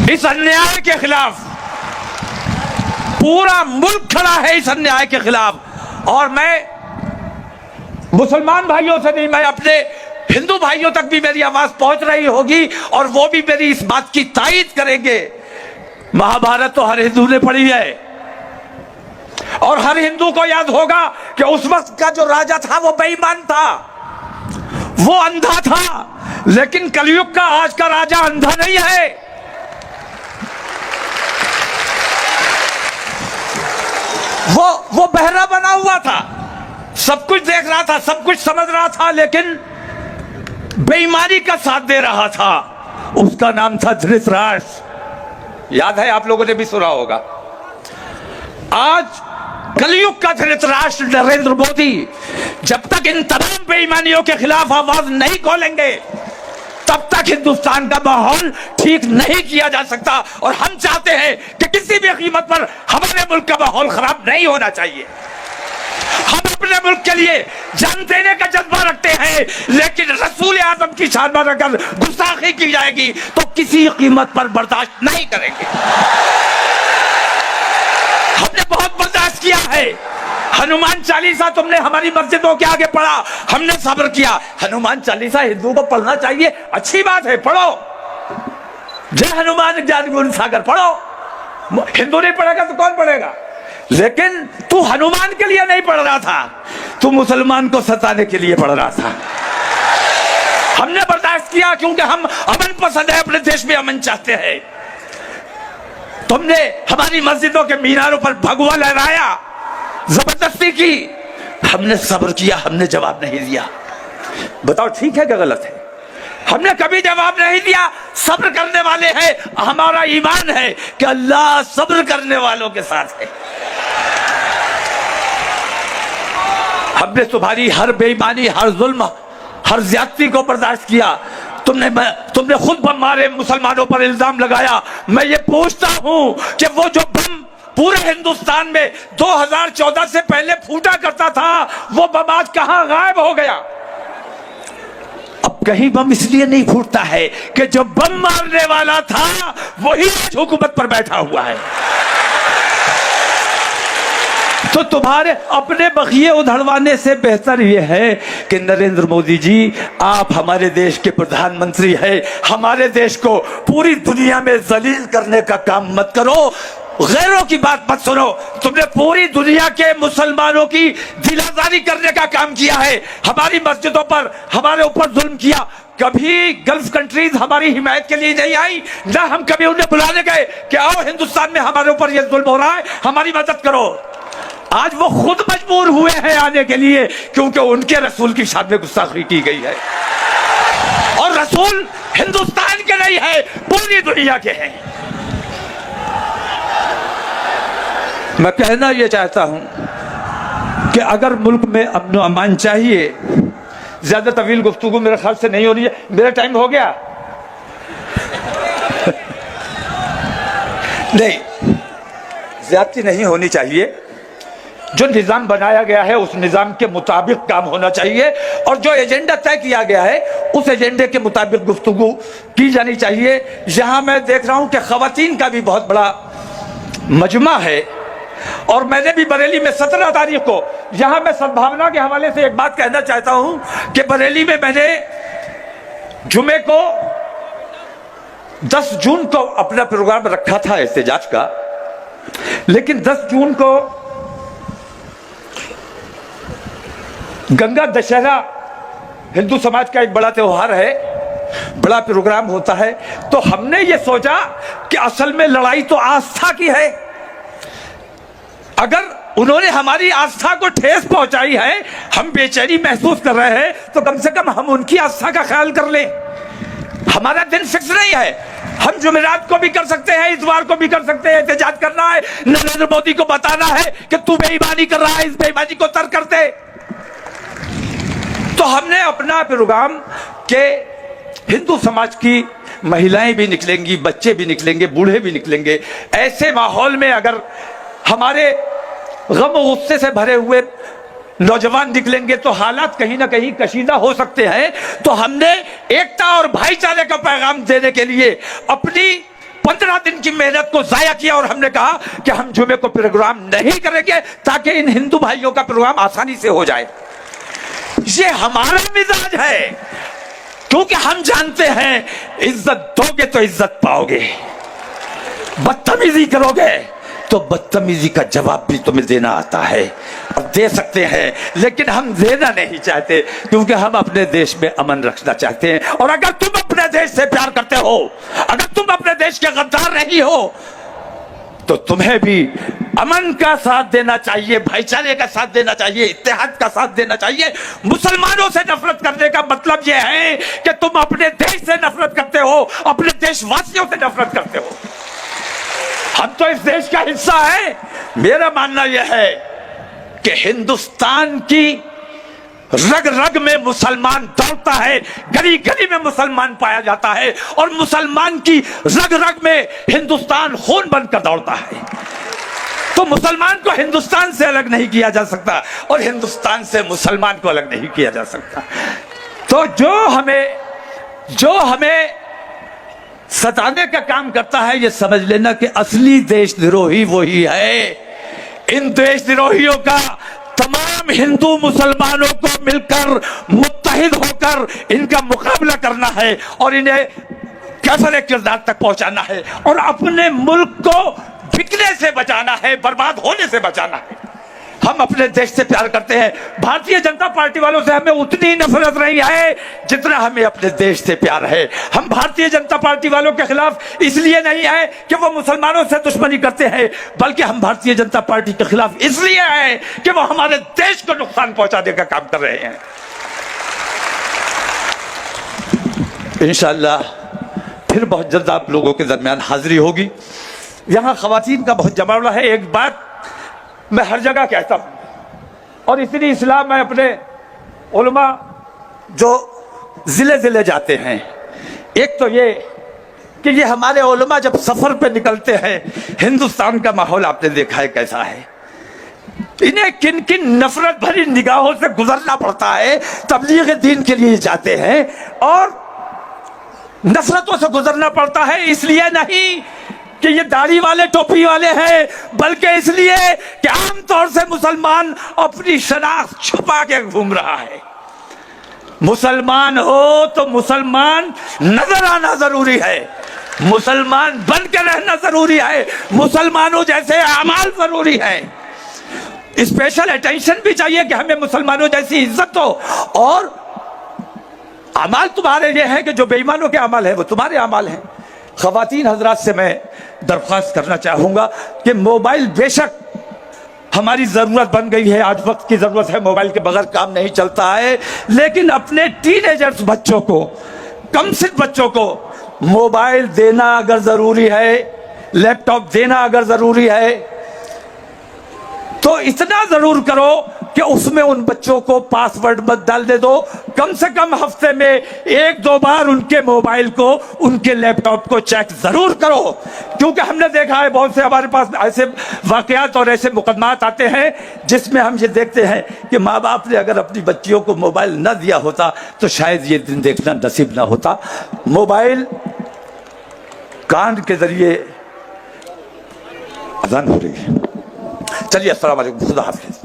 इस अन्याय के खिलाफ पूरा मुल्क खड़ा है, इस अन्याय के खिलाफ। और मैं मुसलमान भाइयों से नहीं, मैं अपने हिंदू भाइयों तक भी मेरी आवाज पहुंच रही होगी और वो भी मेरी इस बात की तायीद करेंगे। महाभारत तो हर हिंदू ने पढ़ी है और हर हिंदू को याद होगा कि उस वक्त का जो राजा था वो बेईमान था, वो अंधा था। लेकिन कलयुग का आज का राजा अंधा नहीं है, वो बहरा बना हुआ था, सब कुछ देख रहा था, सब कुछ समझ रहा था, लेकिन बेईमानी का साथ दे रहा था। उसका नाम था धृतराष्ट्र। याद है, आप लोगों ने भी सुना होगा। आज कलयुग का धृतराष्ट्र नरेंद्र मोदी जब तक इन तमाम बेईमानियों के खिलाफ आवाज नहीं खोलेंगे तब तक हिंदुस्तान का माहौल ठीक नहीं किया जा सकता। और हम चाहते हैं कि किसी भी कीमत पर हमारे मुल्क का माहौल खराब नहीं होना चाहिए। हम अपने मुल्क के लिए जान देने का जज्बा रखते हैं, लेकिन रसूल आजम की शान पर अगर गुस्ताखी की जाएगी तो किसी कीमत पर बर्दाश्त नहीं करेंगे। हमने बहुत बर्दाश्त किया है। हनुमान चालीसा तुमने हमारी मस्जिदों के आगे पढ़ा, हमने सब्र किया। हनुमान चालीसा हिंदुओं को पढ़ना चाहिए, अच्छी बात है, पढ़ो। जय हनुमान ज्ञान गुण सागर पढ़ो। हिंदू नहीं पढ़ेगा तो कौन पढ़ेगा? लेकिन तू हनुमान के लिए नहीं पढ़ रहा था, तू मुसलमान को सताने के लिए पढ़ रहा था। हमने बर्दाश्त किया क्योंकि हम अमन पसंद है, अपने देश में अमन चाहते हैं। तुमने हमारी मस्जिदों के मीनारों पर भगवा लहराया, जबरदस्ती की, हमने सब्र किया, हमने जवाब नहीं दिया। बताओ ठीक है क्या गलत है? हमने कभी जवाब नहीं दिया। सब्र करने वाले हैं, हमारा ईमान है कि अल्लाह सब्र करने वालों के साथ है। हमने तुम्हारी हर बेईमानी, हर जुल्म, हर ज्यादती को बर्दाश्त किया। तुमने खुद हमारे मुसलमानों पर इल्जाम लगाया। मैं ये पूछता हूं कि वो जो बम पूरे हिंदुस्तान में 2014 से पहले फूटा करता था, वो बम आज कहां गायब हो गया? अब कहीं बम इसलिए नहीं फूटता है कि जो बम मारने वाला था वही हुकूमत पर बैठा हुआ है। तो तुम्हारे अपने बखिए उधड़वाने से बेहतर यह है कि नरेंद्र मोदी जी, आप हमारे देश के प्रधानमंत्री हैं। हमारे देश को पूरी दुनिया में जलील करने का काम मत करो, गैरों की बात मत सुनो। तुमने पूरी दुनिया के मुसलमानों की दिलाजारी करने का काम किया है। हमारी मस्जिदों पर हमारे ऊपर जुल्म किया। कभी गल्फ कंट्रीज हमारी हिमायत के लिए नहीं आई, ना हम कभी उन्हें बुलाने गए कि आओ हिंदुस्तान में हमारे ऊपर यह जुल्म हो रहा है, हमारी मदद करो। आज वो खुद मजबूर हुए हैं आने के लिए क्योंकि उनके रसूल की शान में गुस्ताखी की गई है। और रसूल हिंदुस्तान के नहीं है, पूरी दुनिया के हैं। मैं कहना यह चाहता हूं कि अगर मुल्क में अमन व अमान चाहिए, ज्यादा तवील गुफ्तगू मेरे ख्याल से नहीं हो रही है। मेरा टाइम हो गया? नहीं, ज्यादती नहीं होनी चाहिए। जो निजाम बनाया गया है उस निजाम के मुताबिक काम होना चाहिए और जो एजेंडा तय किया गया है उस एजेंडे के मुताबिक गुफ्तगू की जानी चाहिए। यहां मैं देख रहा हूं कि खवातीन का भी बहुत बड़ा मजमा है और मैंने भी बरेली में 17 तारीख को, यहां मैं सद्भावना के हवाले से एक बात कहना चाहता हूं कि बरेली में मैंने जुमे को 10 जून को अपना प्रोग्राम रखा था एहतजाज का, लेकिन 10 जून को गंगा दशहरा हिंदू समाज का एक बड़ा त्योहार है, बड़ा प्रोग्राम होता है। तो हमने ये सोचा कि असल में लड़ाई तो आस्था की है। अगर उन्होंने हमारी आस्था को ठेस पहुंचाई है, हम बेचैनी महसूस कर रहे हैं, तो कम से कम हम उनकी आस्था का ख्याल कर लें। हमारा दिन फिक्स नहीं है, हम जुमेरात को भी कर सकते हैं, इतवार को भी कर सकते हैं। एहतजाज करना है, नरेंद्र मोदी को बताना है कि तू बेईमानी कर रहा है, इस बेईमानी को तर्क करते। तो हमने अपना प्रोग्राम के हिंदू समाज की महिलाएं भी निकलेंगी, बच्चे भी निकलेंगे, बूढ़े भी निकलेंगे। ऐसे माहौल में अगर हमारे गम और गुस्से से भरे हुए नौजवान निकलेंगे तो हालात कहीं ना कहीं कशीदा हो सकते हैं। तो हमने एकता और भाईचारे का पैगाम देने के लिए अपनी 15 दिन की मेहनत को जाया किया और हमने कहा कि हम जुमे को प्रोग्राम नहीं करेंगे ताकि इन हिंदू भाइयों का प्रोग्राम आसानी से हो जाए। ये हमारा मिजाज है, क्योंकि हम जानते हैं इज्जत दोगे तो इज्जत पाओगे, बदतमीजी करोगे तो बदतमीजी का जवाब भी तुम्हें देना आता है और दे सकते हैं, लेकिन हम देना नहीं चाहते क्योंकि हम अपने देश में अमन रखना चाहते हैं। और अगर तुम अपने देश से प्यार करते हो, अगर तुम अपने देश के गद्दार नहीं हो, तो तुम्हें भी अमन का साथ देना चाहिए, भाईचारे का साथ देना चाहिए, इत्तेहाद का साथ देना चाहिए। मुसलमानों से नफरत करने का मतलब यह है कि तुम अपने देश से नफरत करते हो, अपने देशवासियों से नफरत करते हो। हम तो इस देश का हिस्सा है। मेरा मानना यह है कि हिंदुस्तान की रग रग में मुसलमान दौड़ता है, गली गली में मुसलमान पाया जाता है और मुसलमान की रग रग में हिंदुस्तान खून बनकर दौड़ता है। तो मुसलमान को हिंदुस्तान से अलग नहीं किया जा सकता और हिंदुस्तान से मुसलमान को अलग नहीं किया जा सकता। तो जो हमें सताने का काम करता है, ये समझ लेना कि असली देशद्रोही वही है। इन देशद्रोहियों का तमाम हिंदू मुसलमानों को मिलकर मुत्तहिद होकर इनका मुकाबला करना है और इन्हें कैफरे किरदार तक पहुंचाना है और अपने मुल्क को बिकने से बचाना है, बर्बाद होने से बचाना है। हम अपने देश से प्यार करते हैं। भारतीय जनता पार्टी वालों से हमें उतनी नफरत नहीं है जितना हमें अपने देश से प्यार है। हम भारतीय जनता पार्टी वालों के खिलाफ इसलिए नहीं है कि वो मुसलमानों से दुश्मनी करते हैं, बल्कि हम भारतीय जनता पार्टी के खिलाफ इसलिए है कि वो हमारे देश को नुकसान पहुंचाने का काम कर रहे हैं। इंशाअल्लाह फिर बहुत जल्द आप लोगों के दरमियान हाजिरी होगी। यहां खवातीन का बहुत जमावड़ा है। एक बात मैं हर जगह कहता हूं और इतनी इस्लाम में अपने उलमा जो जिले जिले जाते हैं, एक तो ये कि ये हमारे उलमा जब सफर पे निकलते हैं, हिंदुस्तान का माहौल आपने देखा है कैसा है। इन्हें किन किन नफरत भरी निगाहों से गुजरना पड़ता है। तबलीग दीन के लिए जाते हैं और नफरतों से गुजरना पड़ता है, इसलिए नहीं कि ये दाढ़ी वाले टोपी वाले हैं, बल्कि इसलिए कि आमतौर से मुसलमान अपनी शनाख्त छुपा के घूम रहा है। मुसलमान हो तो मुसलमान नजर आना जरूरी है, मुसलमान बन के रहना जरूरी है, मुसलमानों जैसे अमाल जरूरी है। स्पेशल अटेंशन भी चाहिए कि हमें मुसलमानों जैसी इज्जत हो। और अमाल तुम्हारे ये है कि जो बेईमानों के अमाल है वो तुम्हारे अमाल हैं। खवातीन हजरात से मैं दरख्वास्त करना चाहूंगा कि मोबाइल बेशक हमारी जरूरत बन गई है, आज वक्त की जरूरत है, मोबाइल के बगैर काम नहीं चलता है, लेकिन अपने टीनेजर्स बच्चों को, कमसिन बच्चों को मोबाइल देना अगर जरूरी है, लैपटॉप देना अगर जरूरी है, तो इतना जरूर करो कि उसमें उन बच्चों को पासवर्ड मत डाल दे दो। कम से कम हफ्ते में 1-2 बार उनके मोबाइल को, उनके लैपटॉप को चेक जरूर करो, क्योंकि हमने देखा है बहुत से हमारे पास ऐसे वाकयात और ऐसे मुकदमात आते हैं जिसमें हम ये देखते हैं कि माँ बाप ने अगर अपनी बच्चियों को मोबाइल न दिया होता तो शायद ये दिन देखना नसीब ना होता। मोबाइल कान के जरिए अजान हो रही है। चलिए, अस्सलाम वालेकुम, खुदा हाफिज़।